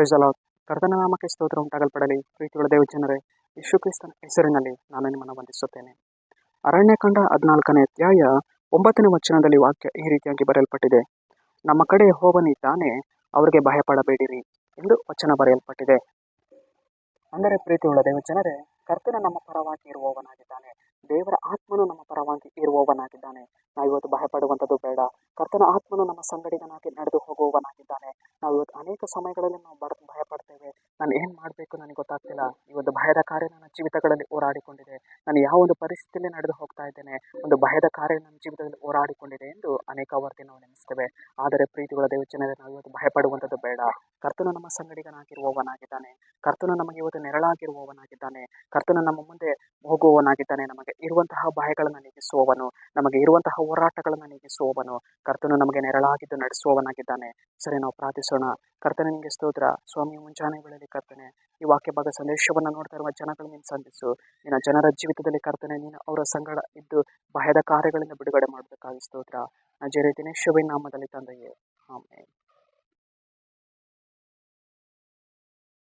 Praise the lord. ಕರ್ತನ ನಾಮಕ್ಕೆ ಸ್ತೋತ್ರ ಉಂಟಾಗಲ್ಪಡಲಿ. ಪ್ರೀತಿಯುಳ್ಳ ದೇವಜನರೇ, ಯೇಸು ಕ್ರಿಸ್ತನ ಹೆಸರಿನಲ್ಲಿ ನಾನು ನಿಮ್ಮನ್ನು ವಂದಿಸುತ್ತೇನೆ. ಅರಣ್ಯಕಾಂಡ 14ನೇ ಅಧ್ಯಾಯ 9ನೇ ವಚನದಲ್ಲಿ ವಾಕ್ಯ ಈ ರೀತಿಯಾಗಿ ಬರೆಯಲ್ಪಟ್ಟಿದೆ. ನಮ್ಮ ಕಡೆ ಯೆಹೋವನಿದ್ದಾನೆ, ಅವರಿಗೆ ಭಯಪಡಬೇಡಿರಿ ಎಂದು ವಚನ ಬರೆಯಲ್ಪಟ್ಟಿದೆ. ಅಂದರೆ ಪ್ರೀತಿಯುಳ್ಳ ದೇವಜನರೇ, ಕರ್ತನ ನಮ್ಮ ಪರವಾಗಿ ಇರುವವನಾಗಿದ್ದಾನೆ. ದೇವರ ಆತ್ಮನು ನಮ್ಮ ಪರವಾಗಿ ಇರುವವನಾಗಿದ್ದಾನೆ. ನಾವು ಇವತ್ತು ಭಯಪಡುವಂಥದ್ದು ಬೇಡ. ಕರ್ತನ ಆತ್ಮನು ನಮ್ಮ ಸಂಗಡಿಗನಾಗಿ ನಡೆದು ಹೋಗುವವನಾಗಿದ್ದಾನೆ. ನಾವು ಇವತ್ತು ಅನೇಕ ಸಮಯಗಳಲ್ಲಿ ನಾವು ಭಯಪಡ್ತೇವೆ. ನಾನು ಏನು ಮಾಡಬೇಕು ನನಗೆ ಗೊತ್ತಾಗ್ತಿಲ್ಲ. ಇವತ್ತು ಭಯದ ಕಾರ್ಯ ನನ್ನ ಜೀವಿತಗಳಲ್ಲಿ ಹೋರಾಡಿಕೊಂಡಿದೆ. ನಾನು ಯಾವ ಒಂದು ಪರಿಸ್ಥಿತಿಯಲ್ಲಿ ನಡೆದು ಹೋಗ್ತಾ ಇದ್ದೇನೆ, ಒಂದು ಭಯದ ಕಾರ್ಯ ನನ್ನ ಜೀವಿತದಲ್ಲಿ ಹೋರಾಡಿಕೊಂಡಿದೆ ಎಂದು ಅನೇಕ ವರ್ತಿ ನಾವು ನೆನೆಸ್ತೇವೆ. ಆದರೆ ಪ್ರೀತಿಗಳ ದೇವಜನರೇ, ನಾವು ಇವತ್ತು ಭಯಪಡುವಂಥದ್ದು ಬೇಡ. ಕರ್ತನು ನಮ್ಮ ಸಂಗಡಿಗನಾಗಿರುವವನಾಗಿದ್ದಾನೆ. ಕರ್ತನು ನಮಗೆ ಇವತ್ತು ನೆರಳಾಗಿರುವವನಾಗಿದ್ದಾನೆ. ಕರ್ತನು ನಮ್ಮ ಮುಂದೆ ಹೋಗುವವನಾಗಿದ್ದಾನೆ. ನಮಗೆ ಇರುವಂತಹ ಭಯಗಳನ್ನು ನೀಗಿಸುವವನು, ನಮಗೆ ಇರುವಂತಹ ಹೋರಾಟಗಳನ್ನು ನೀಗಿಸುವವನು, ಕರ್ತನು ನಮಗೆ ನೆರಳಾಗಿದ್ದು ನಡೆಸುವವನಾಗಿದ್ದಾನೆ. ಸರಿ, ನಾವು ಪ್ರಾರ್ಥಿಸೋಣ. ಕರ್ತನ ನಿಮಗೆ ಸ್ತೋತ್ರ ಸ್ವಾಮಿ. ಮುಂಜಾನೆ ವೇಳೆಯಲ್ಲಿ ಕರ್ತನೆ, ಈ ವಾಕ್ಯ ಭಾಗ ಸಂದೇಶವನ್ನು ನೋಡ್ತಾ ಇರುವ ಜನಗಳು ನೀನು ಸಂಧಿಸು. ನಿನ್ನ ಜನರ ಜೀವಿತದಲ್ಲಿ ಕರ್ತನೆ, ನೀನು ಅವರ ಸಂಗಡ ಇದ್ದು ಭಯದ ಕಾರ್ಯಗಳಿಂದ ಬಿಡುಗಡೆ ಮಾಡಬೇಕಾಗಿ ಸ್ತೋತ್ರ. ಅಜಯ ರೀತಿಯ ಶುಭ ನಾಮದಲ್ಲಿ ತಂದೆಯೇ, ಆಮೆನ್.